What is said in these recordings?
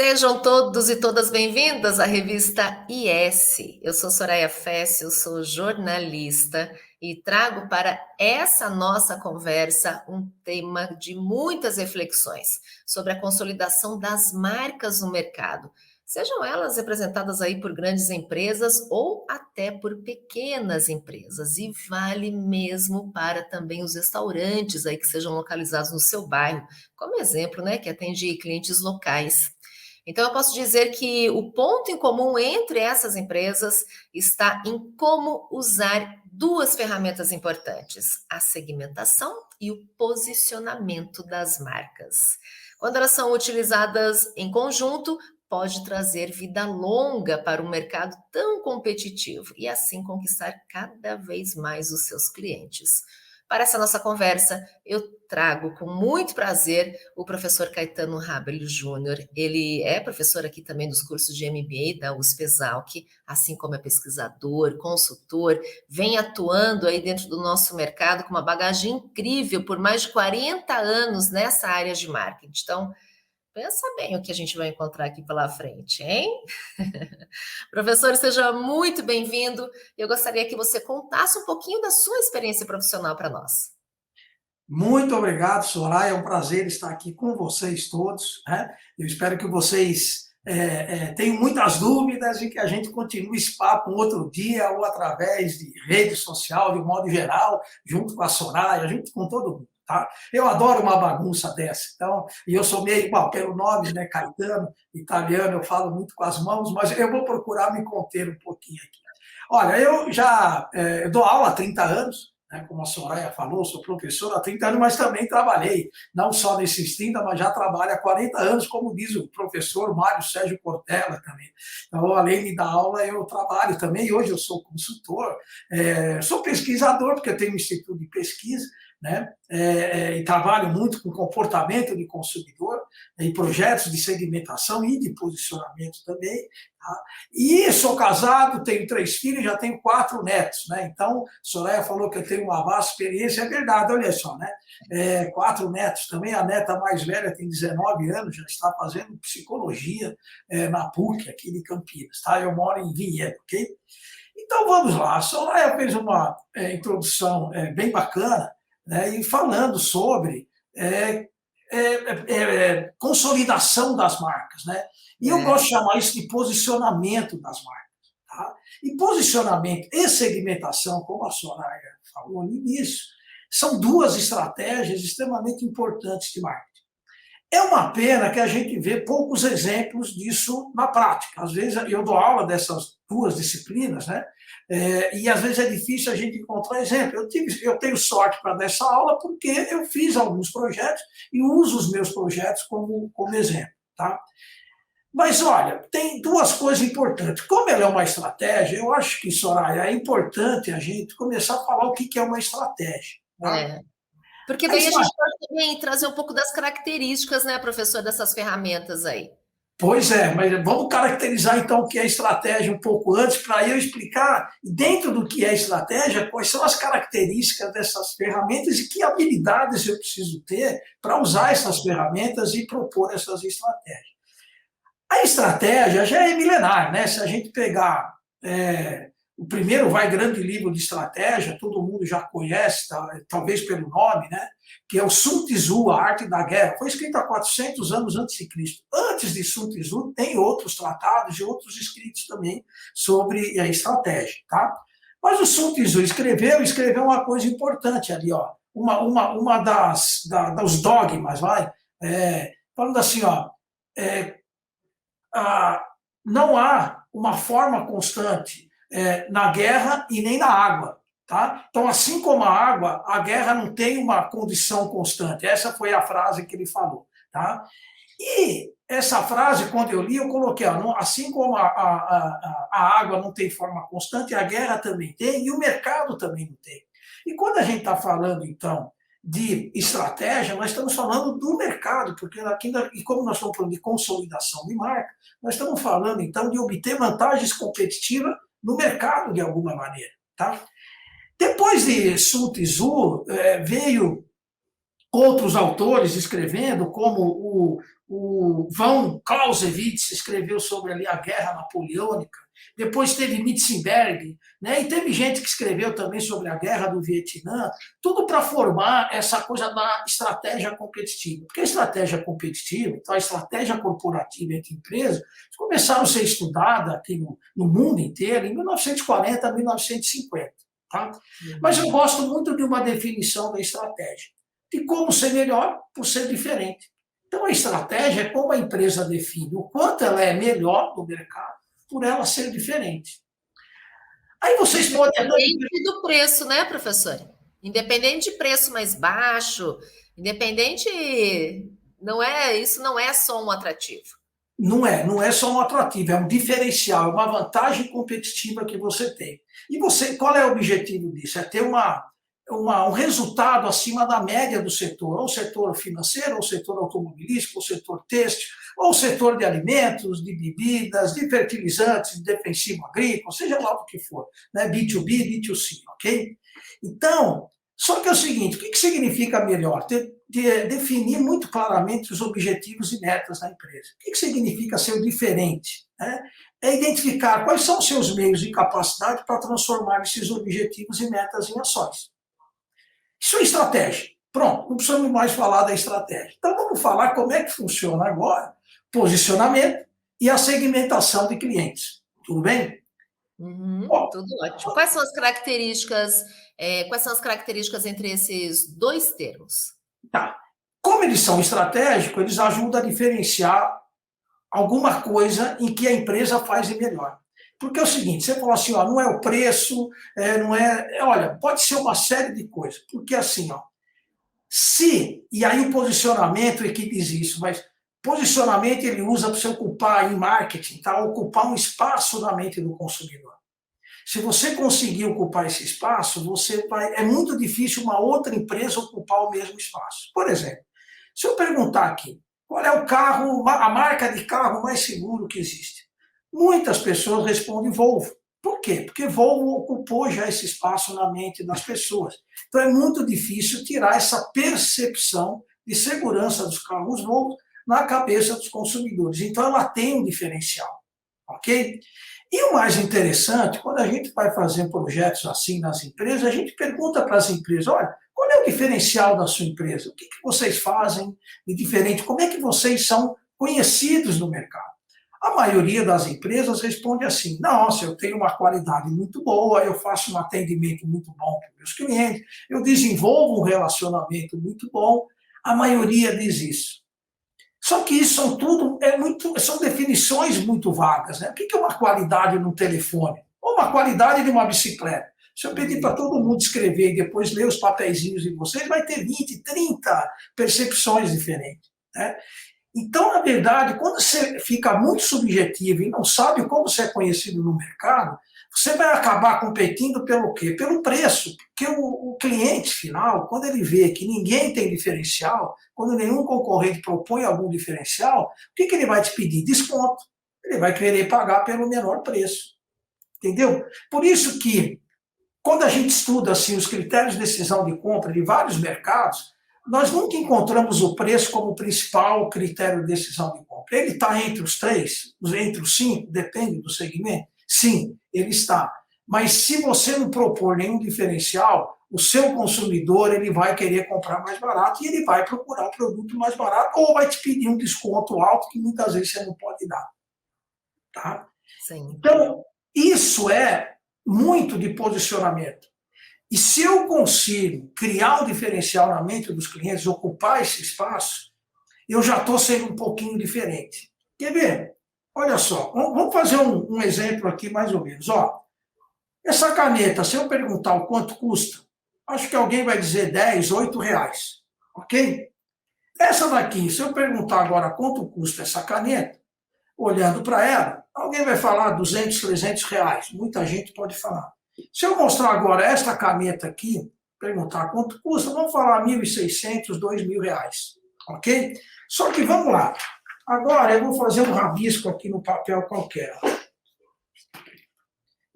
Sejam todos e todas bem-vindas à revista IS. Eu sou Soraya Fess, eu sou jornalista e trago para essa nossa conversa um tema de muitas reflexões sobre a consolidação das marcas no mercado, sejam elas representadas aí por grandes empresas ou até por pequenas empresas. E vale mesmo para também os restaurantes aí que sejam localizados no seu bairro, como exemplo, né, que atende clientes locais. Então, eu posso dizer que o ponto em comum entre essas empresas está em como usar duas ferramentas importantes: a segmentação e o posicionamento das marcas. Quando elas são utilizadas em conjunto, pode trazer vida longa para um mercado tão competitivo e assim conquistar cada vez mais os seus clientes. Para essa nossa conversa, eu trago com muito prazer o professor Caetano Rabelho Júnior. Ele é professor aqui também dos cursos de MBA da USP-Exalc, assim como é pesquisador, consultor, vem atuando aí dentro do nosso mercado com uma bagagem incrível por mais de 40 anos nessa área de marketing. Então, pensa bem o que a gente vai encontrar aqui pela frente, hein? Professor, seja muito bem-vindo. Eu gostaria que você contasse um pouquinho da sua experiência profissional para nós. Muito obrigado, Soraya. É um prazer estar aqui com vocês todos, né? Eu espero que vocês tenham muitas dúvidas e que a gente continue esse papo um outro dia ou através de rede social, de um modo geral, junto com a Soraya, junto com todo mundo. Tá? Eu adoro uma bagunça dessa, então, e eu sou meio, bom, pelo nome, né, Caetano, italiano, eu falo muito com as mãos, mas eu vou procurar me conter um pouquinho aqui. Olha, eu já dou aula há 30 anos, né, como a Soraya falou, sou professor há 30 anos, mas também trabalhei, não só nesses 30, mas já trabalho há 40 anos, como diz o professor Mário Sérgio Cortella também. Então, além de dar aula, eu trabalho também, hoje eu sou consultor, sou pesquisador, porque eu tenho um instituto de pesquisa, né? E trabalho muito com comportamento de consumidor, em projetos de segmentação e de posicionamento também. Tá? E sou casado, tenho 3 filhos, já tenho 4 netos. Né? Então, Soraya falou que eu tenho uma vasta experiência, é verdade, olha só, né? 4 netos também, a neta mais velha tem 19 anos, já está fazendo psicologia na PUC, aqui de Campinas. Tá? Eu moro em Vinhedo, ok? Então, vamos lá. A Soraya fez uma introdução bem bacana, né, e falando sobre consolidação das marcas. Né? E eu gosto de chamar isso de posicionamento das marcas. Tá? E posicionamento e segmentação, como a Soraya falou no início, são duas estratégias extremamente importantes de marketing. É uma pena que a gente vê poucos exemplos disso na prática. Às vezes eu dou aula dessas duas disciplinas, né? E às vezes é difícil a gente encontrar exemplo. Eu tenho sorte para dar essa aula porque eu fiz alguns projetos e uso os meus projetos como exemplo. Tá? Mas olha, tem duas coisas importantes. Como ela é uma estratégia, eu acho que, Soraya, é importante a gente começar a falar o que é uma estratégia. Tá? Porque daí a gente pode também trazer um pouco das características, né, professor, dessas ferramentas aí. Pois é, mas vamos caracterizar então o que é estratégia um pouco antes, para eu explicar, dentro do que é estratégia, quais são as características dessas ferramentas e que habilidades eu preciso ter para usar essas ferramentas e propor essas estratégias. A estratégia já é milenar, né? Se a gente pegar o primeiro grande livro de estratégia, todo mundo já conhece, talvez pelo nome, né? Que é o Sun Tzu, A Arte da Guerra. Foi escrito há 400 anos antes de Cristo. Antes de Sun Tzu, tem outros tratados e outros escritos também sobre a estratégia. Tá? Mas o Sun Tzu escreveu uma coisa importante ali, ó, uma dos dogmas, falando assim, ó, não há uma forma constante na guerra e nem na água. Tá? Então, assim como a água, a guerra não tem uma condição constante. Essa foi a frase que ele falou. Tá? E essa frase, quando eu li, eu coloquei, assim como a água não tem forma constante, a guerra também tem, e o mercado também não tem. E quando a gente está falando, então, de estratégia, nós estamos falando do mercado, porque aqui, e como nós estamos falando de consolidação de marca, nós estamos falando, então, de obter vantagens competitivas no mercado, de alguma maneira. Tá? Depois de Sun Tzu, veio outros autores escrevendo, como o von Clausewitz escreveu sobre ali a Guerra Napoleônica, depois teve Metzenberg, né? E teve gente que escreveu também sobre a Guerra do Vietnã, tudo para formar essa coisa da estratégia competitiva. Porque a estratégia competitiva, então a estratégia corporativa entre empresas, começaram a ser estudadas aqui no mundo inteiro em 1940 a 1950. Tá? Mas eu gosto muito de uma definição da estratégia, de como ser melhor por ser diferente. Então, a estratégia é como a empresa define o quanto ela é melhor no mercado por ela ser diferente. Aí vocês podem... Independente do preço, né, professor? Independente de preço mais baixo, independente... Isso não é só um atrativo. Não é só um atrativo, é um diferencial, é uma vantagem competitiva que você tem. E você, qual é o objetivo disso? É ter um resultado acima da média do setor, ou o setor financeiro, ou o setor automobilístico, ou o setor têxtil, ou o setor de alimentos, de bebidas, de fertilizantes, de defensivo agrícola, seja lá o que for, né? B2B, B2C, ok? Então, só que é o seguinte, o que significa melhor? Definir muito claramente os objetivos e metas da empresa. O que significa ser diferente? Né? É identificar quais são os seus meios e capacidade para transformar esses objetivos e metas em ações. Isso é estratégia. Pronto, não precisamos mais falar da estratégia. Então vamos falar como é que funciona agora posicionamento e a segmentação de clientes. Tudo bem? Tudo ótimo. Quais são as características entre esses dois termos? Tá. Como eles são estratégicos, eles ajudam a diferenciar alguma coisa em que a empresa faz de melhor. Porque é o seguinte, você falou assim, ó, não é o preço, olha, pode ser uma série de coisas. Porque assim, ó, e aí o posicionamento é que diz isso, mas posicionamento ele usa para você ocupar em marketing, tá? Ocupar um espaço na mente do consumidor. Se você conseguir ocupar esse espaço, é muito difícil uma outra empresa ocupar o mesmo espaço. Por exemplo, se eu perguntar aqui, qual é a marca de carro mais seguro que existe? Muitas pessoas respondem Volvo. Por quê? Porque Volvo ocupou já esse espaço na mente das pessoas. Então é muito difícil tirar essa percepção de segurança dos carros Volvo na cabeça dos consumidores. Então ela tem um diferencial, ok? E o mais interessante, quando a gente vai fazer projetos assim nas empresas, a gente pergunta para as empresas, olha, qual é o diferencial da sua empresa? O que vocês fazem de diferente? Como é que vocês são conhecidos no mercado? A maioria das empresas responde assim, nossa, eu tenho uma qualidade muito boa, eu faço um atendimento muito bom para os meus clientes, eu desenvolvo um relacionamento muito bom, a maioria diz isso. Só que isso são definições muito vagas. Né? O que é uma qualidade no telefone? Ou uma qualidade de uma bicicleta? Se eu pedir para todo mundo escrever e depois ler os papeizinhos de vocês, vai ter 20, 30 percepções diferentes. Né? Então, na verdade, quando você fica muito subjetivo e não sabe como você é conhecido no mercado, você vai acabar competindo pelo quê? Pelo preço. Porque o cliente final, quando ele vê que ninguém tem diferencial, quando nenhum concorrente propõe algum diferencial, o que ele vai te pedir? Desconto. Ele vai querer pagar pelo menor preço. Entendeu? Por isso que, quando a gente estuda assim, os critérios de decisão de compra de vários mercados, nós nunca encontramos o preço como o principal critério de decisão de compra. Ele está entre os 3, entre os 5, depende do segmento. Sim, ele está. Mas se você não propor nenhum diferencial, o seu consumidor ele vai querer comprar mais barato e ele vai procurar o produto mais barato ou vai te pedir um desconto alto que muitas vezes você não pode dar. Tá? Sim. Então, isso é muito de posicionamento. E se eu consigo criar um diferencial na mente dos clientes, ocupar esse espaço, eu já estou sendo um pouquinho diferente. Quer ver? Olha só, vamos fazer um exemplo aqui mais ou menos. Ó, essa caneta, se eu perguntar o quanto custa, acho que alguém vai dizer 10, 8 reais. Ok? Essa daqui, se eu perguntar agora quanto custa essa caneta, olhando para ela, alguém vai falar 200, 300 reais. Muita gente pode falar. Se eu mostrar agora esta caneta aqui, perguntar quanto custa, vamos falar 1.600, 2.000 reais. Ok? Só que vamos lá. Agora eu vou fazer um rabisco aqui no papel qualquer.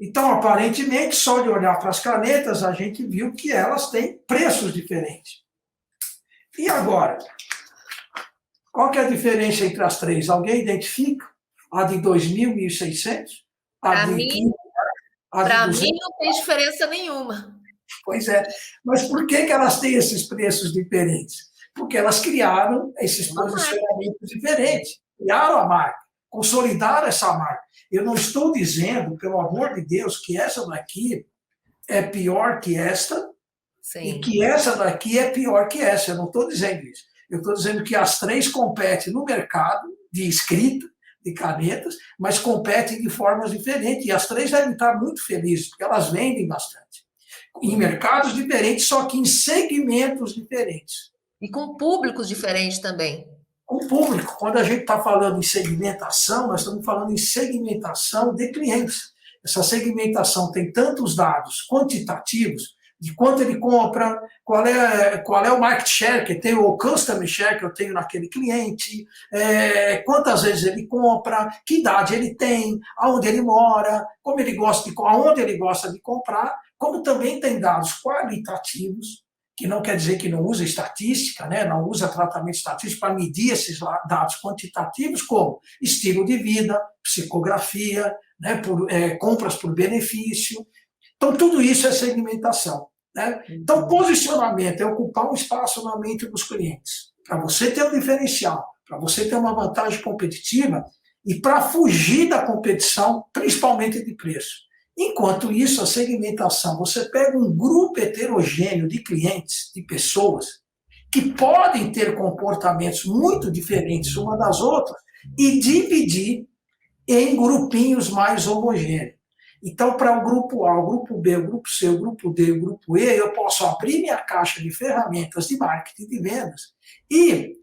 Então, aparentemente, só de olhar para as canetas, a gente viu que elas têm preços diferentes. E agora? Qual que é a diferença entre as três? Alguém identifica? A de 2.000, 1.600? A Para de mim, 15? A de para mim 200? não tem diferença nenhuma. Pois é. Mas por que, que elas têm esses preços diferentes? Porque elas criaram esses Uma marca. posicionamentos diferentes, criaram a marca, consolidaram essa marca. Eu não estou dizendo, pelo amor de Deus, que essa daqui é pior que esta e Sim. que essa daqui é pior que essa. Eu não estou dizendo isso. Eu estou dizendo que as três competem no mercado de escrita, de canetas, mas competem de formas diferentes. E as três devem estar muito felizes, porque elas vendem bastante. Em mercados diferentes, só que em segmentos diferentes. E com públicos diferentes também. O público, quando a gente está falando em segmentação, nós estamos falando em segmentação de clientes. Essa segmentação tem tantos dados quantitativos, de quanto ele compra, qual é o market share que tem, o customer share que eu tenho naquele cliente, quantas vezes ele compra, que idade ele tem, aonde ele mora, como ele gosta de, aonde ele gosta de comprar, como também tem dados qualitativos, que não quer dizer que não usa estatística, né? Não usa tratamento estatístico para medir esses dados quantitativos, como estilo de vida, psicografia, né? Compras por benefício. Então, tudo isso é segmentação. Né? Então, posicionamento é ocupar um espaço na mente dos clientes. Para você ter um diferencial, para você ter uma vantagem competitiva e para fugir da competição, principalmente de preço. Enquanto isso, a segmentação, você pega um grupo heterogêneo de clientes, de pessoas, que podem ter comportamentos muito diferentes uma das outras e dividir em grupinhos mais homogêneos. Então, para o grupo A, o grupo B, o grupo C, o grupo D, o grupo E, eu posso abrir minha caixa de ferramentas de marketing e de vendas e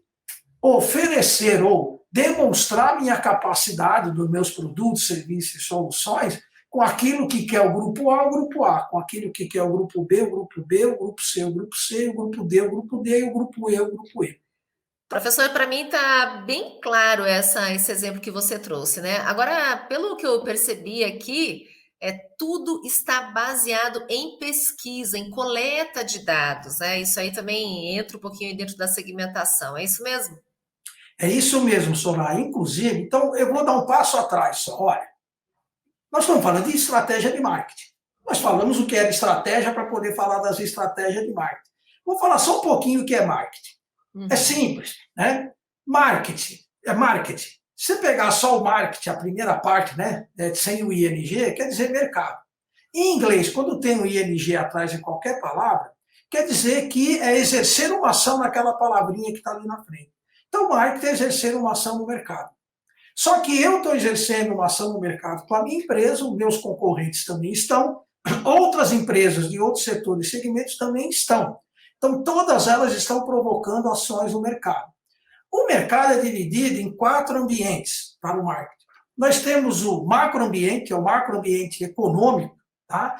oferecer ou demonstrar minha capacidade dos meus produtos, serviços e soluções com aquilo que quer o grupo A, com aquilo que quer o grupo B, o grupo B, o grupo C, o grupo C, o grupo D, o grupo D, e o grupo E, o grupo E. Professor, para mim está bem claro esse exemplo que você trouxe, né? Agora, pelo que eu percebi aqui, tudo está baseado em pesquisa, em coleta de dados, né? Isso aí também entra um pouquinho dentro da segmentação, é isso mesmo? É isso mesmo, Soraya. Inclusive, então eu vou dar um passo atrás só. Olha, nós estamos falando de estratégia de marketing. Nós falamos o que é estratégia para poder falar das estratégias de marketing. Vou falar só um pouquinho o que é marketing. É simples, né? Marketing é marketing. Se você pegar só o marketing, a primeira parte, né, sem o ING, quer dizer mercado. Em inglês, quando tem o ING atrás de qualquer palavra, quer dizer que é exercer uma ação naquela palavrinha que está ali na frente. Então, marketing é exercer uma ação no mercado. Só que eu estou exercendo uma ação no mercado com a minha empresa, os meus concorrentes também estão, outras empresas de outros setores e segmentos também estão. Então, todas elas estão provocando ações no mercado. O mercado é dividido em 4 ambientes para o marketing. Nós temos o macroambiente, que é o macroambiente econômico, tá?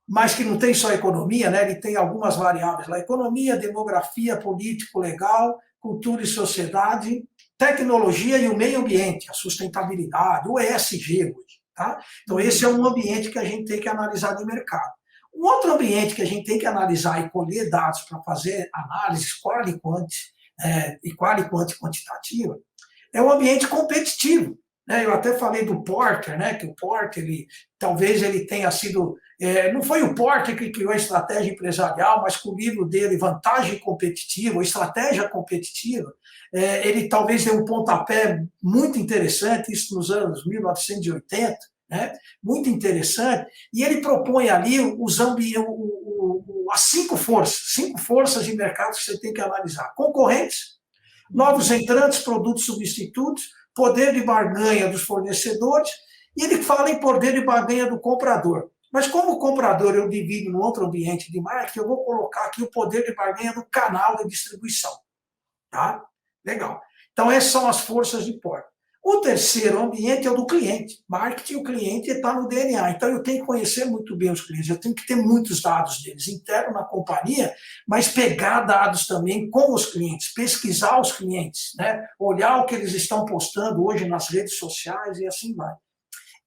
Mas que não tem só economia, né? Ele tem algumas variáveis lá: economia, demografia, político, legal, cultura e sociedade, tecnologia e o meio ambiente, a sustentabilidade, o ESG hoje. Tá? Então, esse é um ambiente que a gente tem que analisar de mercado. Um outro ambiente que a gente tem que analisar e colher dados para fazer análises qual e quantitativa é o ambiente competitivo. Né? Eu até falei do Porter, né? Que o Porter, talvez ele tenha sido... não foi o Porter que criou a estratégia empresarial, mas com o livro dele, Vantagem Competitiva, Estratégia Competitiva, ele talvez deu um pontapé muito interessante, isso nos anos 1980, né? Muito interessante, e ele propõe ali as 5 forças de mercado que você tem que analisar: concorrentes, novos entrantes, produtos substitutos, poder de barganha dos fornecedores, e ele fala em poder de barganha do comprador. Mas como comprador eu divido no outro ambiente de marketing, eu vou colocar aqui o poder de barganha do canal de distribuição. Tá? Legal. Então, essas são as forças de porta. O terceiro ambiente é o do cliente. Marketing, o cliente está no DNA. Então, eu tenho que conhecer muito bem os clientes, eu tenho que ter muitos dados deles, interno na companhia, mas pegar dados também com os clientes, pesquisar os clientes, né? Olhar o que eles estão postando hoje nas redes sociais e assim vai.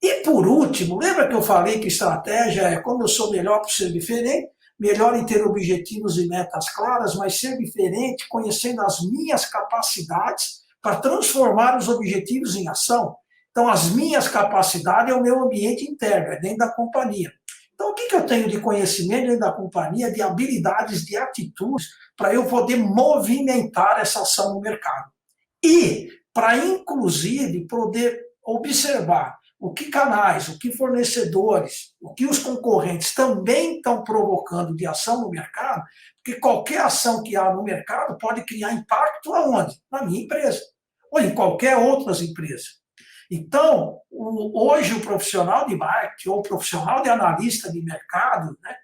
E, por último, lembra que eu falei que estratégia é como eu sou melhor por ser diferente? Melhor em ter objetivos e metas claras, mas ser diferente, conhecendo as minhas capacidades para transformar os objetivos em ação. Então, as minhas capacidades é o meu ambiente interno, é dentro da companhia. Então, o que eu tenho de conhecimento dentro da companhia, de habilidades, de atitudes, para eu poder movimentar essa ação no mercado? E para, inclusive, poder observar o que canais, o que fornecedores, o que os concorrentes também estão provocando de ação no mercado, porque qualquer ação que há no mercado pode criar impacto aonde? Na minha empresa, ou em qualquer outra empresa. Então, hoje o profissional de marketing ou o profissional de analista de mercado, né,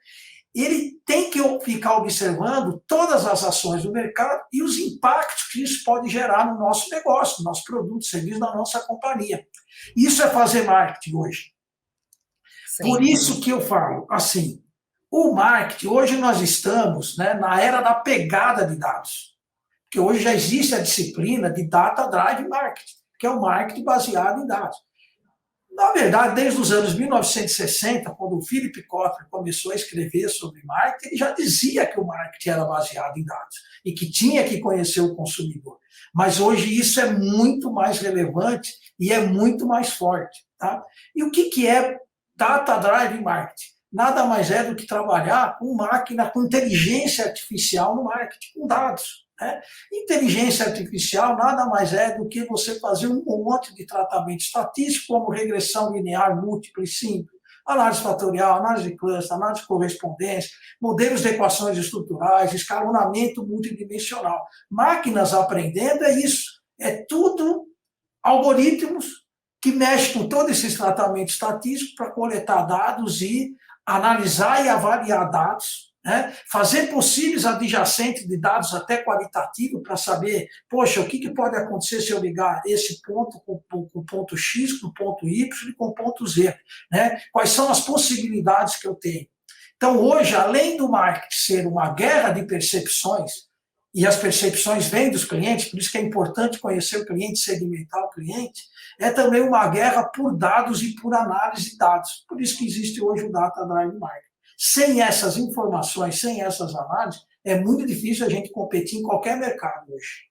ele tem que ficar observando todas as ações do mercado e os impactos que isso pode gerar no nosso negócio, no nosso produto, serviço, na nossa companhia. Isso é fazer marketing hoje. Sim. Por isso que eu falo, assim, o marketing, hoje nós estamos, né, na era da pegada de dados, porque hoje já existe a disciplina de Data Drive Marketing, que é o marketing baseado em dados. Na verdade, desde os anos 1960, quando o Philip Kotler começou a escrever sobre marketing, ele já dizia que o marketing era baseado em dados e que tinha que conhecer o consumidor. Mas hoje isso é muito mais relevante e é muito mais forte. Tá? E o que é Data Drive Marketing? Nada mais é do que trabalhar com máquina, com inteligência artificial no marketing, com dados. Né? Inteligência artificial nada mais é do que você fazer um monte de tratamento estatístico, como regressão linear múltipla e simples, análise fatorial, análise de cluster, análise de correspondência, modelos de equações estruturais, escalonamento multidimensional. Máquinas aprendendo é isso, é tudo algoritmos que mexem com todos esses tratamentos estatísticos para coletar dados e analisar e avaliar dados, né? Fazer possíveis adjacentes de dados até qualitativo para saber, poxa, o que pode acontecer se eu ligar esse ponto com o ponto X, com o ponto Y e com o ponto Z, né? Quais são as possibilidades que eu tenho? Então, hoje, além do marketing ser uma guerra de percepções, e as percepções vêm dos clientes, por isso que é importante conhecer o cliente, segmentar o cliente, é também uma guerra por dados e por análise de dados. Por isso que existe hoje o Data Drive Marketing. Sem essas informações, sem essas análises, é muito difícil a gente competir em qualquer mercado hoje.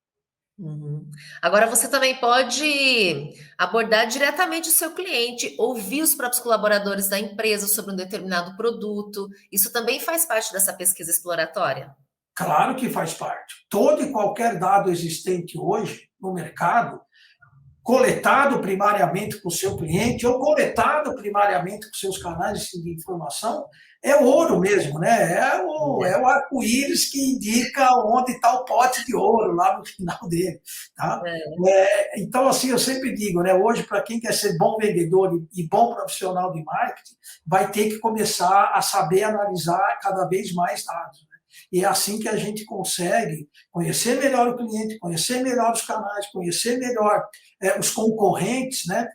Uhum. Agora, você também pode abordar diretamente o seu cliente, ouvir os próprios colaboradores da empresa sobre um determinado produto. Isso também faz parte dessa pesquisa exploratória? Claro que faz parte. Todo e qualquer dado existente hoje no mercado, coletado primariamente com o seu cliente ou coletado primariamente com seus canais de informação, é ouro mesmo, né? É o arco-íris que indica onde está o pote de ouro lá no final dele. Tá? Então, assim, eu sempre digo, né? Hoje, para quem quer ser bom vendedor e bom profissional de marketing, vai ter que começar a saber analisar cada vez mais dados. E é assim que a gente consegue conhecer melhor o cliente, conhecer melhor os canais, conhecer melhor os concorrentes, né?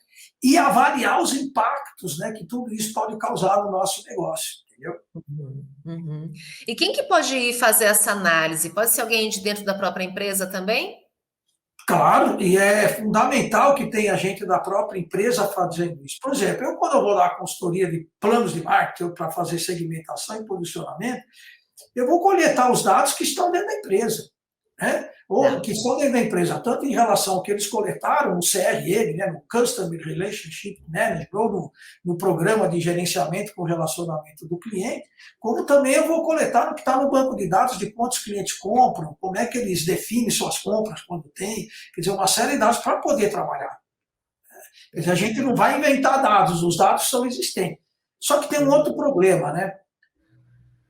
E avaliar os impactos, né, que tudo isso pode causar no nosso negócio, entendeu? Uhum. E quem que pode fazer essa análise? Pode ser alguém de dentro da própria empresa também? Claro, e é fundamental que tenha gente da própria empresa fazendo isso. Por exemplo, quando eu vou dar consultoria de planos de marketing para fazer segmentação e posicionamento, eu vou coletar os dados que estão dentro da empresa, né? Ou que estão dentro da empresa, tanto em relação ao que eles coletaram no CRM, né, no Customer Relationship Manager, ou no programa de gerenciamento com relacionamento do cliente, como também eu vou coletar no que está no banco de dados de quantos clientes compram, como é que eles definem suas compras quando tem, quer dizer, uma série de dados para poder trabalhar. Quer dizer, a gente não vai inventar dados, os dados são existentes. Só que tem um outro problema, né?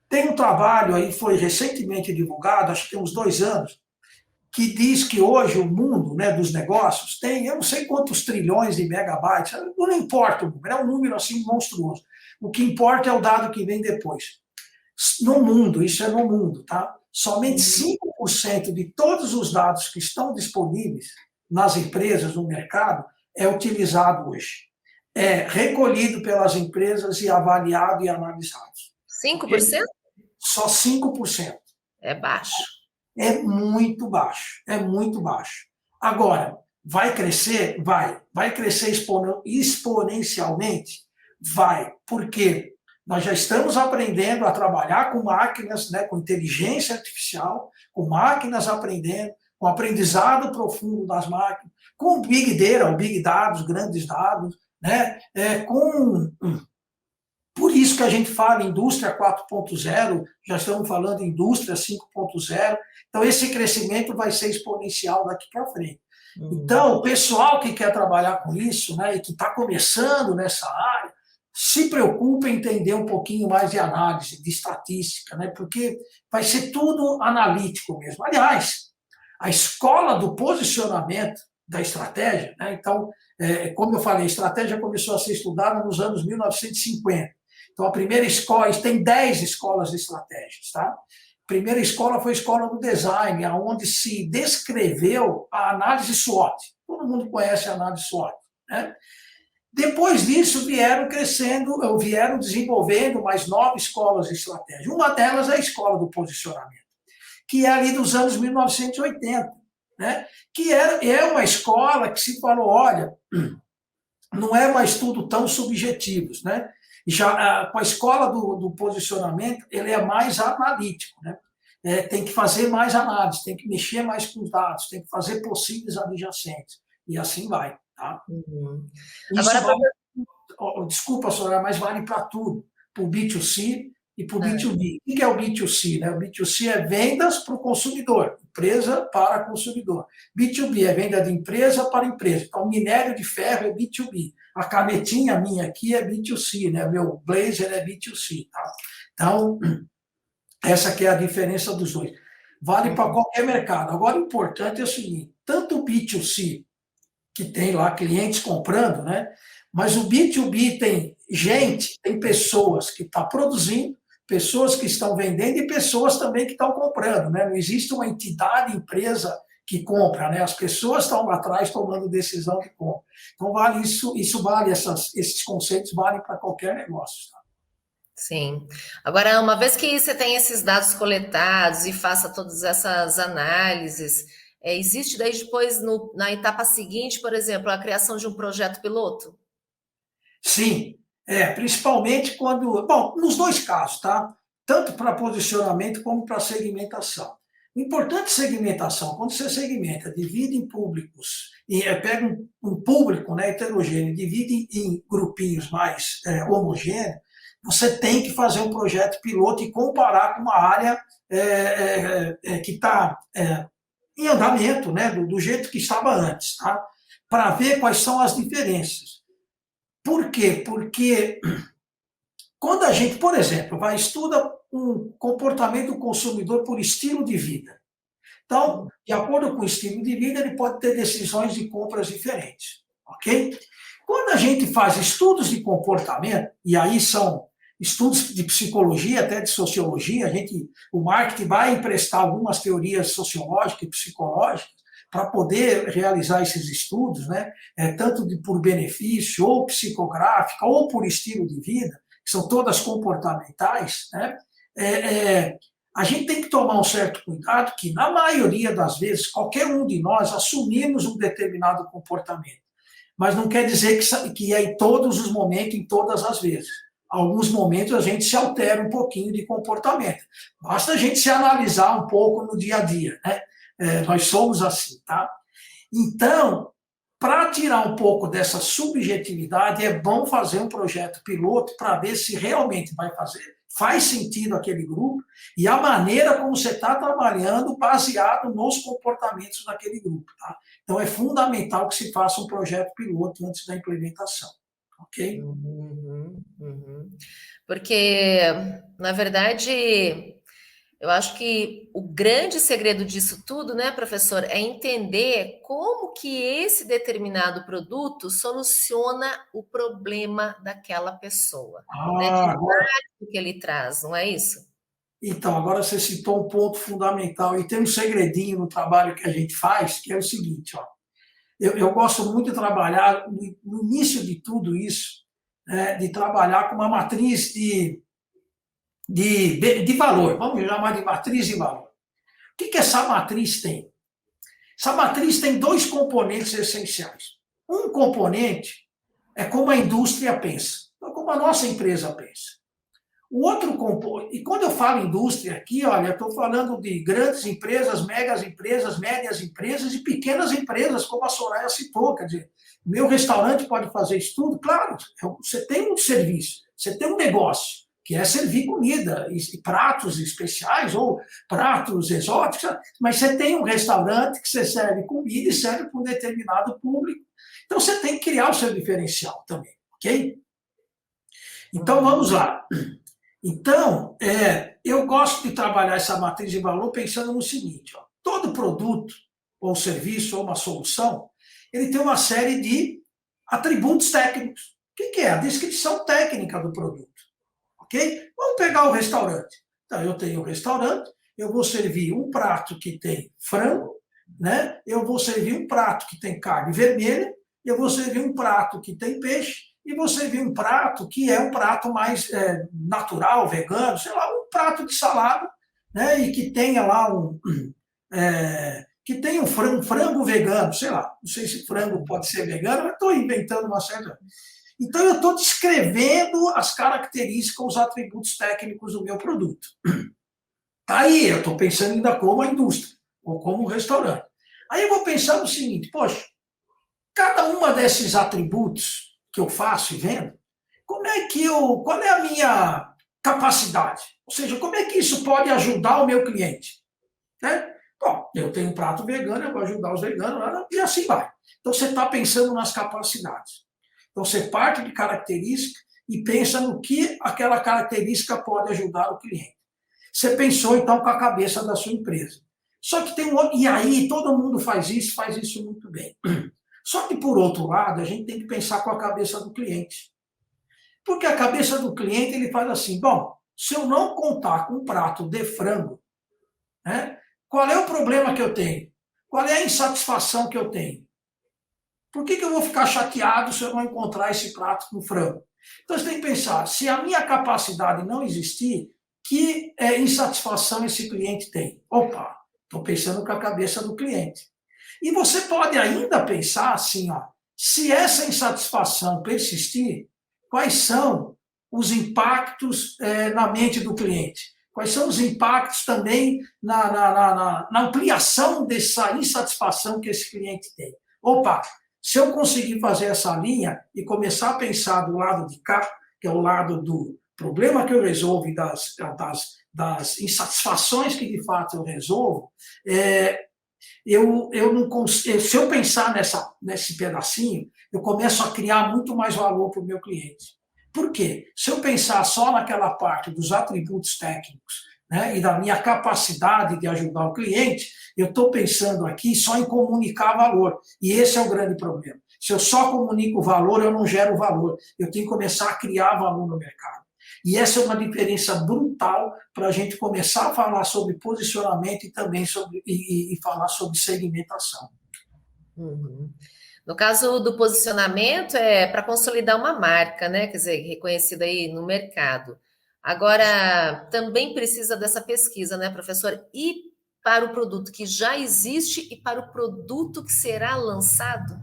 Tem um trabalho aí, foi recentemente divulgado, acho que tem uns 2 anos, que diz que hoje o mundo, né, dos negócios tem, eu não sei quantos trilhões de megabytes, não importa o número, é um número assim monstruoso. O que importa é o dado que vem depois. No mundo, isso é no mundo, tá? Somente 5% de todos os dados que estão disponíveis nas empresas, no mercado, é utilizado hoje. É recolhido pelas empresas e avaliado e analisado. 5%? Só 5%. É baixo. É muito baixo, é muito baixo. Agora, vai crescer? Vai. Vai crescer exponencialmente? Vai. Por quê? Nós já estamos aprendendo a trabalhar com máquinas, né, com inteligência artificial, com máquinas aprendendo, com aprendizado profundo das máquinas, com Big Data, o Big Dados, grandes dados, né? Por isso que a gente fala indústria 4.0, já estamos falando em indústria 5.0, então esse crescimento vai ser exponencial daqui para frente. Então, o pessoal que quer trabalhar com isso, né, e que está começando nessa área, se preocupe em entender um pouquinho mais de análise, de estatística, né, porque vai ser tudo analítico mesmo. Aliás, a escola do posicionamento da estratégia, né, então, como eu falei, a estratégia começou a ser estudada nos anos 1950. Então, a primeira escola, tem 10 escolas de estratégias, tá? A primeira escola foi a escola do design, onde se descreveu a análise SWOT. Todo mundo conhece a análise SWOT, né? Depois disso, vieram crescendo, vieram desenvolvendo mais 9 escolas de estratégia. Uma delas é a escola do posicionamento, que é ali dos anos 1980, né? Que é uma escola que se falou, olha, não é mais tudo tão subjetivos, né? Já com a escola do posicionamento, ele é mais analítico, né? Tem que fazer mais análise, tem que mexer mais com os dados, tem que fazer possíveis adjacentes, e assim vai, tá? Isso Agora, vale, desculpa, Soraya, mas vale para tudo, para o B2C e para o B2B. O que é o B2C? Né? O B2C é vendas para o consumidor, empresa para consumidor. B2B é venda de empresa para empresa. Então, o minério de ferro é B2B. A canetinha minha aqui é B2C, né? Meu blazer é B2C. Tá? Então, essa que é a diferença dos dois. Vale para qualquer mercado. Agora, o importante é o seguinte, tanto o B2C, que tem lá clientes comprando, né? Mas o B2B tem gente, tem pessoas que estão produzindo, pessoas que estão vendendo e pessoas também que estão comprando, né? Não existe uma entidade, empresa que compra, né? As pessoas estão atrás tomando decisão de compra. Então, vale isso vale, esses conceitos valem para qualquer negócio. Tá? sim. Agora, uma vez que você tem esses dados coletados e faça todas essas análises, existe daí depois, na etapa seguinte, por exemplo, a criação de um projeto piloto? Sim, principalmente quando. Bom, nos dois casos, tá? Tanto para posicionamento como para segmentação. O importante segmentação, quando você segmenta, divide em públicos, e pega um público, né, heterogêneo, divide em grupinhos mais homogêneos, você tem que fazer um projeto piloto e comparar com uma área que está em andamento, né, do jeito que estava antes, tá? Para ver quais são as diferenças. Por quê? Porque quando a gente, por exemplo, estuda um comportamento do consumidor por estilo de vida. Então, de acordo com o estilo de vida, ele pode ter decisões de compras diferentes, ok? Quando a gente faz estudos de comportamento, e aí são estudos de psicologia, até de sociologia, o marketing vai emprestar algumas teorias sociológicas e psicológicas para poder realizar esses estudos, né? Tanto por benefício, ou psicográfica, ou por estilo de vida, que são todas comportamentais, né? A gente tem que tomar um certo cuidado que, na maioria das vezes, qualquer um de nós assumimos um determinado comportamento. Mas não quer dizer que é em todos os momentos, em todas as vezes. Alguns momentos a gente se altera um pouquinho de comportamento. Basta a gente se analisar um pouco no dia a dia, né? Nós somos assim, tá? Então, para tirar um pouco dessa subjetividade, é bom fazer um projeto piloto para ver se realmente faz sentido aquele grupo e a maneira como você está trabalhando baseado nos comportamentos daquele grupo. Tá? Então, é fundamental que se faça um projeto piloto antes da implementação. Ok? Porque, na verdade, eu acho que o grande segredo disso tudo, né, professor, é entender como que esse determinado produto soluciona o problema daquela pessoa, né? Que Agora, impacto que ele traz, não é isso? então, agora você citou um ponto fundamental e tem um segredinho no trabalho que a gente faz, que é o seguinte, ó. Eu gosto muito de trabalhar, no início de tudo isso, de trabalhar com uma matriz de valor, vamos chamar de matriz de valor. O que essa matriz tem? Essa matriz tem dois componentes essenciais. Um componente é como a indústria pensa, como a nossa empresa pensa. O outro componente, e quando eu falo indústria aqui, olha, eu estou falando de grandes empresas, megas empresas, médias empresas e pequenas empresas, como a Soraya citou, quer dizer, meu restaurante pode fazer isso tudo? Claro, você tem um serviço, você tem um negócio, que é servir comida, e pratos especiais ou pratos exóticos, mas você tem um restaurante que você serve comida e serve para um determinado público, então você tem que criar o seu diferencial também, ok? Então vamos lá. Então, eu gosto de trabalhar essa matriz de valor pensando no seguinte, ó, todo produto, ou serviço, ou uma solução, ele tem uma série de atributos técnicos. O que é? A descrição técnica do produto. Ok? Vamos pegar o restaurante. Então, eu tenho um restaurante, eu vou servir um prato que tem frango, né? Eu vou servir um prato que tem carne vermelha, eu vou servir um prato que tem peixe, e você viu um prato que é um prato mais natural, vegano, sei lá, um prato de salada, né? E que tenha lá que tenha um frango vegano, sei lá, não sei se frango pode ser vegano, mas estou inventando uma certa. Então eu estou descrevendo as características, os atributos técnicos do meu produto. Aí eu estou pensando ainda como a indústria, ou como um restaurante. Aí eu vou pensar no seguinte, poxa, cada uma desses atributos que eu faço e vendo, qual é a minha capacidade? Ou seja, como é que isso pode ajudar o meu cliente? Né? Bom, eu tenho um prato vegano, eu vou ajudar os veganos, e assim vai. Então você está pensando nas capacidades. Então você parte de característica e pensa no que aquela característica pode ajudar o cliente. Você pensou então com a cabeça da sua empresa. Só que tem um outro, e aí todo mundo faz isso muito bem. Só que, por outro lado, a gente tem que pensar com a cabeça do cliente. Porque a cabeça do cliente, ele faz assim, bom, se eu não contar com um prato de frango, né, qual é o problema que eu tenho? Qual é a insatisfação que eu tenho? Por que eu vou ficar chateado se eu não encontrar esse prato com frango? Então, você tem que pensar, se a minha capacidade não existir, que insatisfação esse cliente tem? Opa, estou pensando com a cabeça do cliente. E você pode ainda pensar assim, ó, se essa insatisfação persistir, quais são os impactos na mente do cliente? Quais são os impactos também na ampliação dessa insatisfação que esse cliente tem? Opa, se eu conseguir fazer essa linha e começar a pensar do lado de cá, que é o lado do problema que eu resolvo e das insatisfações que de fato eu resolvo, eu não consigo, se eu pensar nesse pedacinho, eu começo a criar muito mais valor para o meu cliente. Por quê? Se eu pensar só naquela parte dos atributos técnicos, né, e da minha capacidade de ajudar o cliente, eu estou pensando aqui só em comunicar valor. E esse é o grande problema. Se eu só comunico valor, eu não gero valor. Eu tenho que começar a criar valor no mercado. E essa é uma diferença brutal para a gente começar a falar sobre posicionamento e também falar sobre segmentação. Uhum. No caso do posicionamento, é para consolidar uma marca, né? Quer dizer, reconhecida aí no mercado. Agora, também precisa dessa pesquisa, né, professor? E para o produto que já existe e para o produto que será lançado?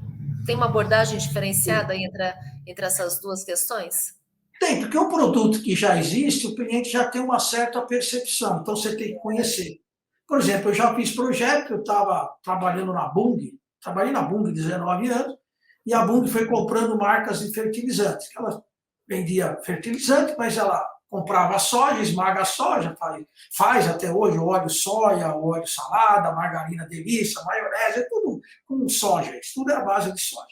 Tem uma abordagem diferenciada entre essas duas questões? Tem, porque o produto que já existe, o cliente já tem uma certa percepção, então você tem que conhecer. Por exemplo, eu já fiz projeto, eu estava trabalhando na Bung, trabalhei na Bung 19 anos, e a Bung foi comprando marcas de fertilizantes. Ela vendia fertilizante, mas ela comprava soja, esmaga a soja, faz até hoje óleo soja, óleo salada, margarina delícia, maionese, é tudo com soja, isso tudo é a base de soja.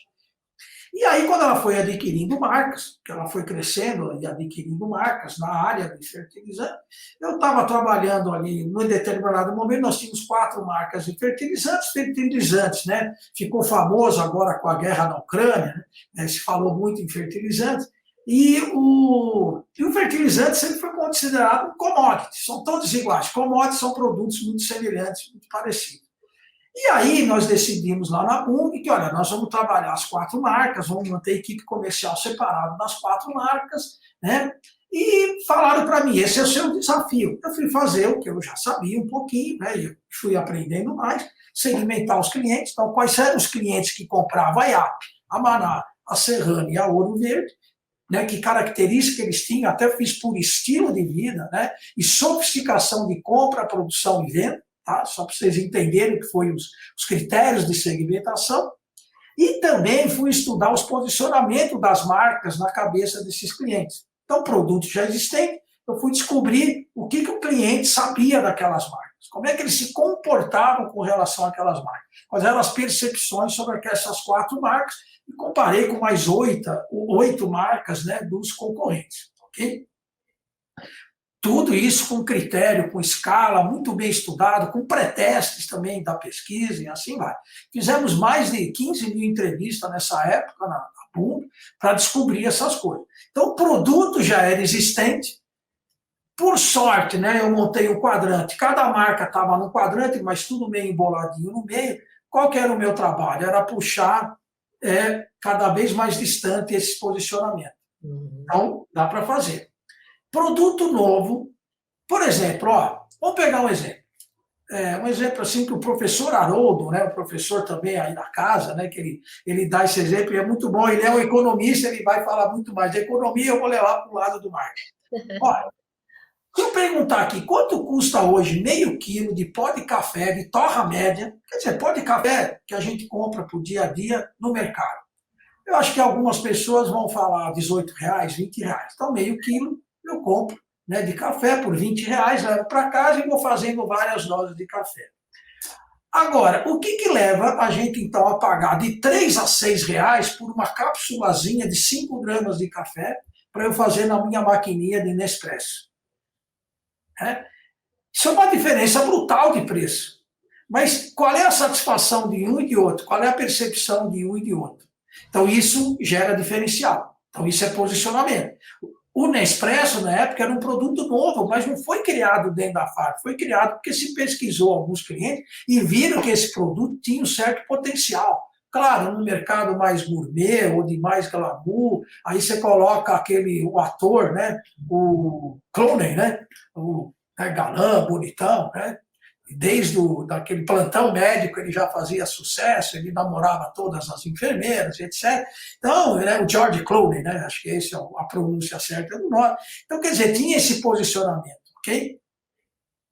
E aí, quando ela foi adquirindo marcas, que ela foi crescendo e adquirindo marcas na área de fertilizante, eu estava trabalhando ali, num determinado momento, nós tínhamos 4 marcas de fertilizantes, né? Ficou famoso agora com a guerra na Ucrânia, né? Se falou muito em fertilizantes, e o fertilizante sempre foi considerado um commodity, são todos iguais. Commodities são produtos muito semelhantes, muito parecidos. E aí nós decidimos lá na Bung que, olha, nós vamos trabalhar as 4 marcas, vamos manter a equipe comercial separada das 4 marcas, né? E falaram para mim, esse é o seu desafio. Eu fui fazer o que eu já sabia um pouquinho, né? E fui aprendendo mais, segmentar os clientes. Então, quais eram os clientes que compravam a IAP, a Maná, a Serrana e a Ouro Verde, né, que característica eles tinham, até fiz por estilo de vida, né, e sofisticação de compra, produção e venda, tá? Só para vocês entenderem o que foram os critérios de segmentação. E também fui estudar os posicionamentos das marcas na cabeça desses clientes. Então, produto já existente, eu fui descobrir o que o cliente sabia daquelas marcas, como é que eles se comportavam com relação àquelas marcas, quais eram as percepções sobre essas 4 marcas, e comparei com mais 8 marcas, né, dos concorrentes. Ok? Tudo isso com critério, com escala, muito bem estudado, com pré-testes também da pesquisa e assim vai. Fizemos mais de 15 mil entrevistas nessa época, na Boom, para descobrir essas coisas. Então, o produto já era existente. Por sorte, né, eu montei um quadrante. Cada marca estava no quadrante, mas tudo meio emboladinho no meio. Qual que era o meu trabalho? Era puxar cada vez mais distante esse posicionamento. Então, dá para fazer. Produto novo, por exemplo, vamos pegar um exemplo. Um exemplo assim que o professor Haroldo, né, o professor também aí da casa, né, que ele dá esse exemplo, e é muito bom, ele é um economista, ele vai falar muito mais de economia, eu vou levar para o lado do marketing. Olha, se eu perguntar aqui, quanto custa hoje meio quilo de pó de café, de torra média, quer dizer, pó de café que a gente compra para o dia a dia no mercado. Eu acho que algumas pessoas vão falar R$18, R$20. Então, meio quilo eu compro, né, de café por R$20, levo para casa e vou fazendo várias doses de café. Agora, o que leva a gente, então, a pagar de R$3 a R$6 por uma cápsulazinha de 5 gramas de café para eu fazer na minha maquininha de Nespresso? Isso é uma diferença brutal de preço. Mas qual é a satisfação de um e de outro? Qual é a percepção de um e de outro? Então, isso gera diferencial. Então, isso é posicionamento. O Nespresso, na época, era um produto novo, mas não foi criado dentro da fábrica. Foi criado porque se pesquisou alguns clientes e viram que esse produto tinha um certo potencial. Claro, no mercado mais gourmet ou de mais glamour, aí você coloca o ator, né? O Clooney, né? O galã, bonitão, né? Desde daquele plantão médico ele já fazia sucesso, ele namorava todas as enfermeiras, etc. Então, o George Clooney, né? Acho que essa é a pronúncia certa do nome. Então, quer dizer, tinha esse posicionamento, ok?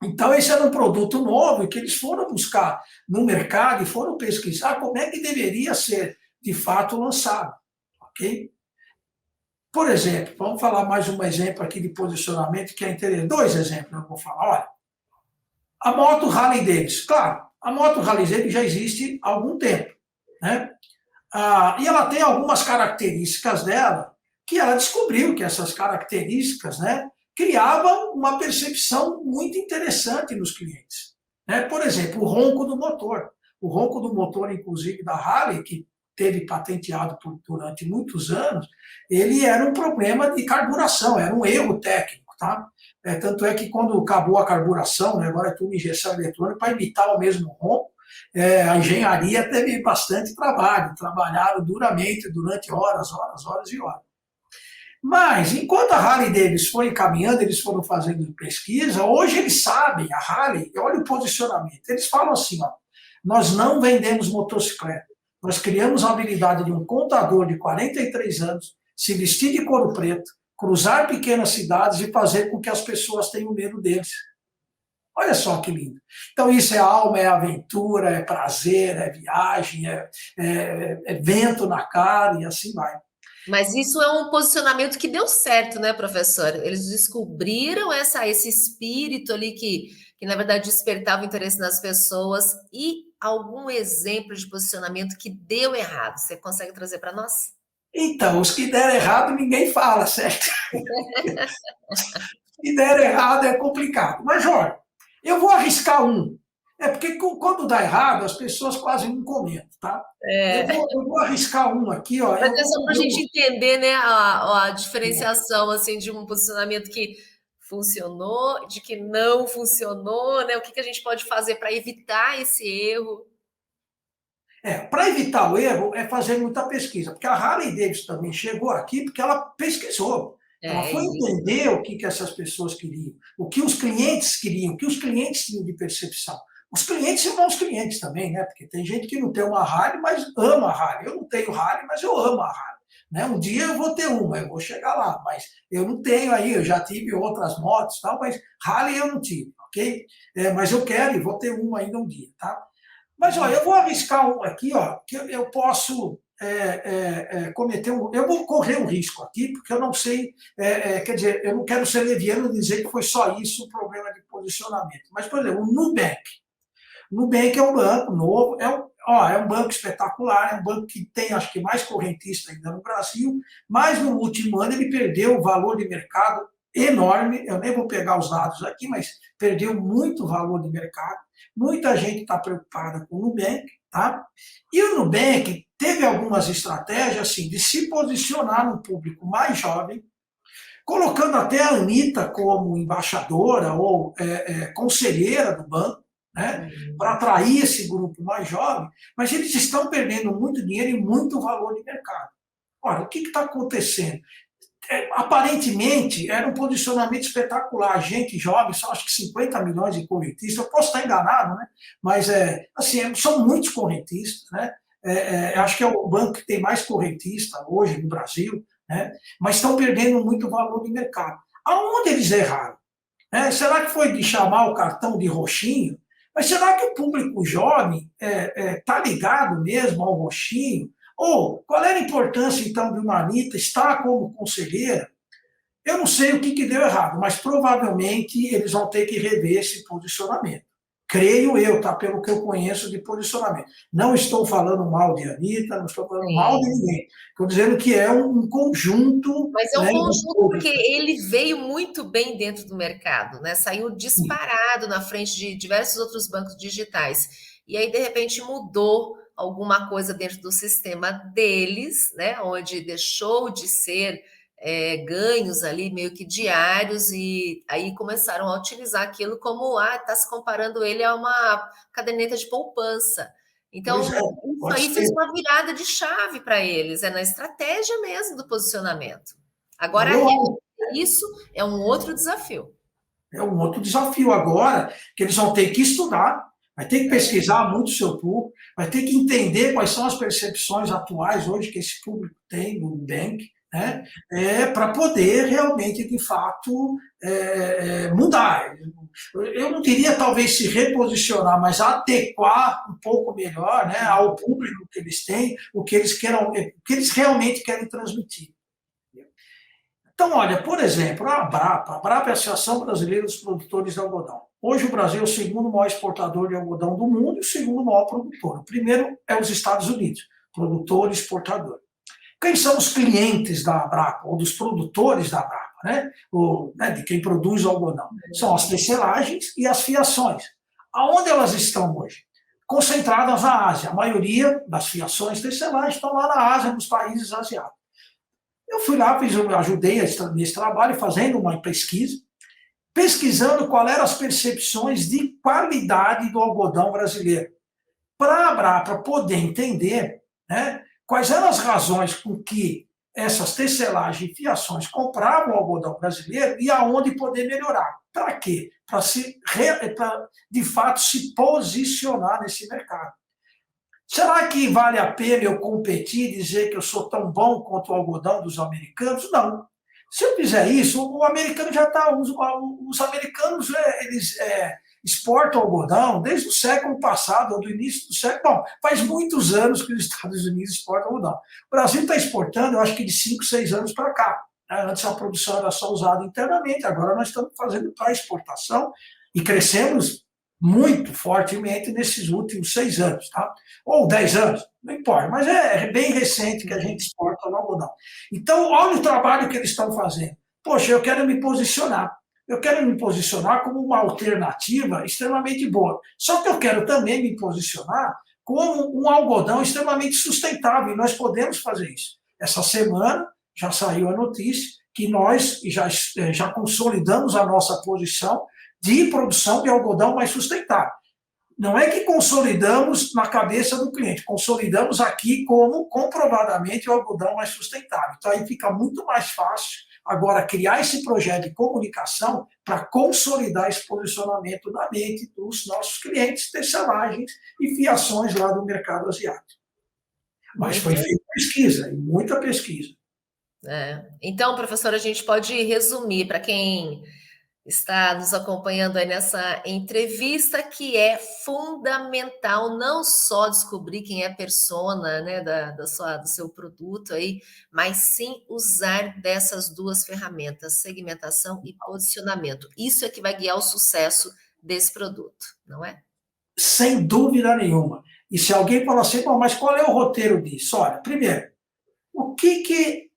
Então, esse era um produto novo que eles foram buscar no mercado e foram pesquisar como é que deveria ser, de fato, lançado, ok? Por exemplo, vamos falar mais um exemplo aqui de posicionamento que é interessante. 2 exemplos eu vou falar. Olha, a moto Harley Davidson, claro, a moto Harley Davidson já existe há algum tempo, né? E ela tem algumas características dela que ela descobriu que essas características, né, criavam uma percepção muito interessante nos clientes, né? Por exemplo, o ronco do motor. O ronco do motor, inclusive, da Harley, que teve patenteado durante muitos anos, ele era um problema de carburação, era um erro técnico, tá? Tanto é que quando acabou a carburação, né, agora é tudo injeção eletrônica, para imitar o mesmo ronco, a engenharia teve bastante trabalho, trabalharam duramente durante horas, horas, horas e horas. Mas, enquanto a Harley Davidson foi caminhando, eles foram fazendo pesquisa, hoje eles sabem, a Harley, olha o posicionamento, eles falam assim, nós não vendemos motocicleta, nós criamos a habilidade de um contador de 43 anos se vestir de couro preto, cruzar pequenas cidades e fazer com que as pessoas tenham medo deles. Olha só que lindo. Então, isso é alma, é aventura, é prazer, é viagem, é vento na cara e assim vai. Mas isso é um posicionamento que deu certo, né, professor? Eles descobriram esse espírito ali que, na verdade, despertava o interesse nas pessoas e algum exemplo de posicionamento que deu errado. Você consegue trazer para nós? Então, os que deram errado, ninguém fala, certo? Se der errado, é complicado. Mas, Jorge, eu vou arriscar um. Porque quando dá errado, as pessoas quase não comentam, tá? Eu vou arriscar um aqui, ó. Mas é só para a gente entender, né, a diferenciação assim, de um posicionamento que funcionou, de que não funcionou, né? O que a gente pode fazer para evitar esse erro? Para evitar o erro, é fazer muita pesquisa, porque a Harley Davidson também chegou aqui porque ela pesquisou. Ela foi entender o que essas pessoas queriam, o que os clientes queriam, o que os clientes tinham de percepção. Os clientes são bons clientes também, né? Porque tem gente que não tem uma Harley, mas ama a Harley. Eu não tenho Harley, mas eu amo a Harley. né? Um dia eu vou ter uma, eu vou chegar lá, mas eu não tenho aí, eu já tive outras motos e tal, mas Harley eu não tive, ok? Mas eu quero e vou ter uma ainda um dia, tá? Mas, olha, eu vou arriscar um aqui, ó, que eu posso cometer um. Eu vou correr um risco aqui, porque eu não sei, quer dizer, eu não quero ser leviano e dizer que foi só isso o problema de posicionamento. Mas, por exemplo, o Nubank. O Nubank é um banco novo, é um banco espetacular, é um banco que tem, acho que, mais correntista ainda no Brasil, mas no último ano ele perdeu o valor de mercado enorme, eu nem vou pegar os dados aqui, mas perdeu muito valor de mercado, muita gente está preocupada com o Nubank, tá? E o Nubank teve algumas estratégias, assim, de se posicionar no público mais jovem, colocando até a Anitta como embaixadora ou conselheira do banco, né, para atrair esse grupo mais jovem, mas eles estão perdendo muito dinheiro e muito valor de mercado. Ora, o que está acontecendo? Aparentemente, era um posicionamento espetacular. Gente jovem, só acho que 50 milhões de correntistas. Eu posso estar enganado, né? Mas assim, são muitos correntistas. Né? Acho que é o banco que tem mais correntista hoje no Brasil, né? Mas estão perdendo muito valor de mercado. Aonde eles erraram? Será que foi de chamar o cartão de roxinho? Mas será que o público jovem está ligado mesmo ao roxinho? Ou qual era a importância, então, de uma Anitta estar como conselheira? Eu não sei o que deu errado, mas provavelmente eles vão ter que rever esse posicionamento. Creio eu, tá? Pelo que eu conheço de posicionamento. Não estou falando mal de Anitta, não estou falando mal de ninguém. Estou dizendo que é um conjunto. Mas é um Né, conjunto porque ele veio muito bem dentro do mercado, né? Saiu sim. disparado na frente de diversos outros bancos digitais. E aí, de repente, mudou alguma coisa dentro do sistema deles, né? Onde deixou de ser ganhos ali meio que diários, e aí começaram a utilizar aquilo como está se comparando ele a uma caderneta de poupança. Pois Então, é, isso pode aí fez ser. uma virada de chave para eles, na estratégia mesmo do posicionamento. Agora, Eu reverter isso é um outro desafio. É um outro desafio agora, que eles vão ter que estudar, vai ter que pesquisar muito o seu público, vai ter que entender quais são as percepções atuais hoje que esse público tem no Nubank, né, para poder realmente, de fato, mudar. Eu não diria talvez se reposicionar, mas adequar um pouco melhor, né, ao público que eles têm, o que eles o que eles realmente querem transmitir. Então, olha, por exemplo, a Brapa é a Associação Brasileira dos Produtores de Algodão. Hoje o Brasil é o segundo maior exportador de algodão do mundo e o segundo maior produtor. O primeiro é os Estados Unidos, produtor e exportador. Quem são os clientes da Brapa, ou dos produtores da Brapa, né? De quem produz o algodão? São as tecelagens e as fiações. Aonde elas estão hoje? Concentradas na Ásia. A maioria das fiações tecelagens estão lá na Ásia, nos países asiáticos. Eu fui lá, ajudei nesse trabalho, fazendo uma pesquisa, pesquisando qual eram as percepções de qualidade do algodão brasileiro, para a Brapa poder entender, né, quais eram as razões com que essas tecelagens e fiações compravam o algodão brasileiro e aonde poder melhorar. Para quê? Para, de fato, se posicionar nesse mercado. Será que vale a pena eu competir e dizer que eu sou tão bom quanto o algodão dos americanos? Não. Se eu fizer isso, o americano já está. Os americanos eles exportam algodão desde o século passado, ou do início do século. Bom, faz muitos anos que os Estados Unidos exportam algodão. O Brasil está exportando, eu acho que de 5, 6 anos para cá. Antes a produção era só usada internamente, agora nós estamos fazendo para exportação e crescemos muito fortemente nesses últimos 6 anos, tá? Ou 10 anos, não importa, mas é bem recente que a gente exporta o algodão. Então, olha o trabalho que eles estão fazendo. Poxa, eu quero me posicionar. Eu quero me posicionar como uma alternativa extremamente boa. Só que eu quero também me posicionar como um algodão extremamente sustentável, e nós podemos fazer isso. Essa semana já saiu a notícia que nós já consolidamos a nossa posição de produção de algodão mais sustentável. Não é que consolidamos na cabeça do cliente, consolidamos aqui como comprovadamente o algodão mais sustentável. Então aí fica muito mais fácil agora criar esse projeto de comunicação para consolidar esse posicionamento na mente dos nossos clientes, tecelagens e fiações lá do mercado asiático. Mas foi feita pesquisa, muita pesquisa. Então, professora, a gente pode resumir para quem está nos acompanhando aí nessa entrevista, que é fundamental não só descobrir quem é a persona, né, do seu produto aí, mas sim usar dessas duas ferramentas, segmentação e posicionamento. Isso é que vai guiar o sucesso desse produto, não é? Sem dúvida nenhuma. E se alguém falar assim, mas qual é o roteiro disso? Olha, primeiro, o que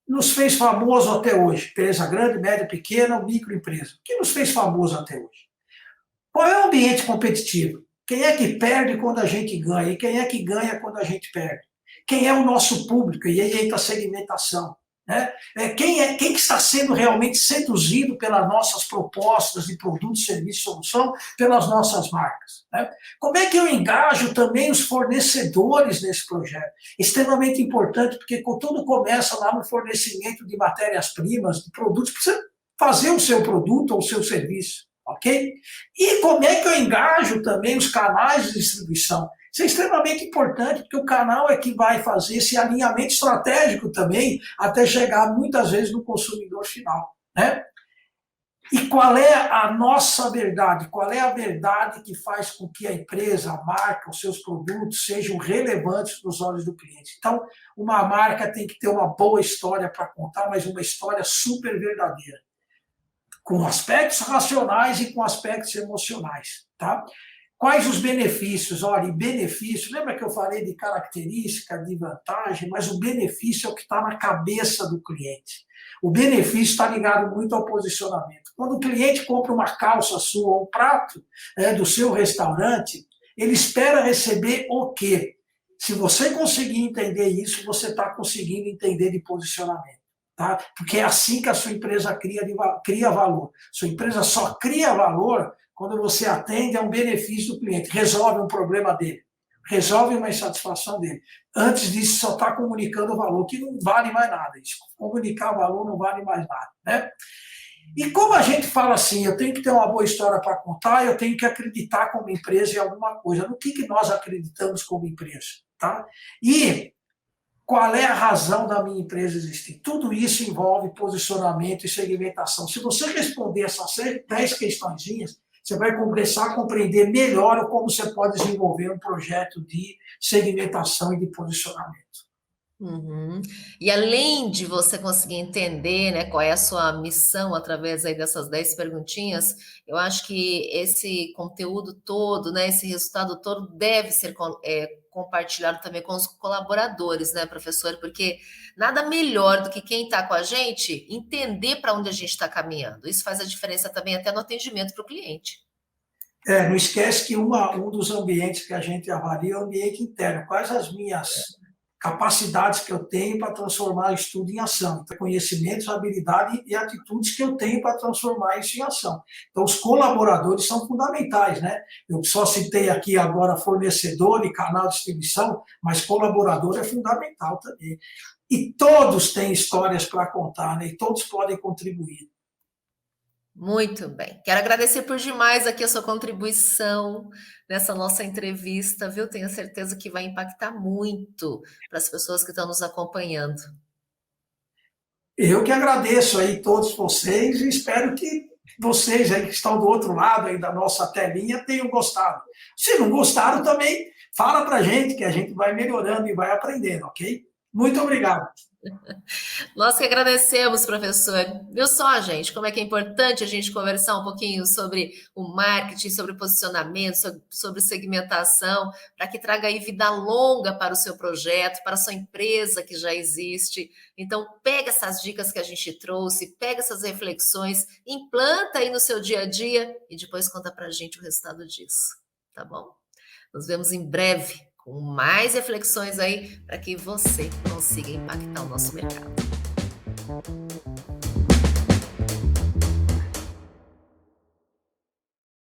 nos fez famoso até hoje? Empresa grande, média, pequena, microempresa. O que nos fez famoso até hoje? Qual é o ambiente competitivo? Quem é que perde quando a gente ganha? E quem é que ganha quando a gente perde? Quem é o nosso público? E aí entra a segmentação. Né? Quem que está sendo realmente seduzido pelas nossas propostas de produto, serviço, solução, pelas nossas marcas? Né? Como é que eu engajo também os fornecedores nesse projeto? Extremamente importante, porque tudo começa lá no fornecimento de matérias-primas, de produtos, para você fazer o seu produto ou o seu serviço. Ok? E como é que eu engajo também os canais de distribuição? Isso é extremamente importante, porque o canal é que vai fazer esse alinhamento estratégico também, até chegar muitas vezes no consumidor final. Né? E qual é a nossa verdade? Qual é a verdade que faz com que a empresa, a marca, os seus produtos sejam relevantes nos olhos do cliente? Então, uma marca tem que ter uma boa história para contar, mas uma história super verdadeira, com aspectos racionais e com aspectos emocionais, tá? Quais os benefícios? Olha, benefício, lembra que eu falei de característica, de vantagem, mas o benefício é o que está na cabeça do cliente. O benefício está ligado muito ao posicionamento. Quando o cliente compra uma calça sua ou um prato do seu restaurante, ele espera receber o quê? Se você conseguir entender isso, você está conseguindo entender de posicionamento. Tá? Porque é assim que a sua empresa cria valor. Sua empresa só cria valor quando você atende a um benefício do cliente, resolve um problema dele, resolve uma insatisfação dele. Antes disso, só está comunicando o valor, que não vale mais nada. Isso. Comunicar o valor não vale mais nada. Né? E como a gente fala assim, eu tenho que ter uma boa história para contar, eu tenho que acreditar como empresa em alguma coisa. No que nós acreditamos como empresa? Tá? E qual é a razão da minha empresa existir? Tudo isso envolve posicionamento e segmentação. Se você responder essas 10 questõezinhas, você vai começar a compreender melhor como você pode desenvolver um projeto de segmentação e de posicionamento. Uhum. E além de você conseguir entender, né, qual é a sua missão através aí dessas 10 perguntinhas, eu acho que esse conteúdo todo, né, esse resultado todo deve ser compartilhado também com os colaboradores, né, professor? Porque nada melhor do que quem está com a gente entender para onde a gente está caminhando. Isso faz a diferença também até no atendimento para o cliente. Não esquece que um dos ambientes que a gente avalia é o ambiente interno. Quais as minhas capacidades que eu tenho para transformar isso tudo em ação? Então, conhecimentos, habilidade e atitudes que eu tenho para transformar isso em ação. Então, os colaboradores são fundamentais, né? Eu só citei aqui agora fornecedor e canal de distribuição, mas colaborador é fundamental também. E todos têm histórias para contar, né? E todos podem contribuir. Muito bem. Quero agradecer por demais aqui a sua contribuição nessa nossa entrevista, viu? Tenho certeza que vai impactar muito para as pessoas que estão nos acompanhando. Eu que agradeço aí todos vocês e espero que vocês aí que estão do outro lado aí da nossa telinha tenham gostado. Se não gostaram também, fala pra gente que a gente vai melhorando e vai aprendendo, ok? Muito obrigado. Nós que agradecemos, professor. Viu só, gente, como é que é importante a gente conversar um pouquinho sobre o marketing, sobre posicionamento, sobre segmentação, para que traga aí vida longa para o seu projeto, para a sua empresa que já existe. Então, pega essas dicas que a gente trouxe, pega essas reflexões, implanta aí no seu dia a dia e depois conta para a gente o resultado disso, tá bom? Nos vemos em breve com mais reflexões aí para que você consiga impactar o nosso mercado.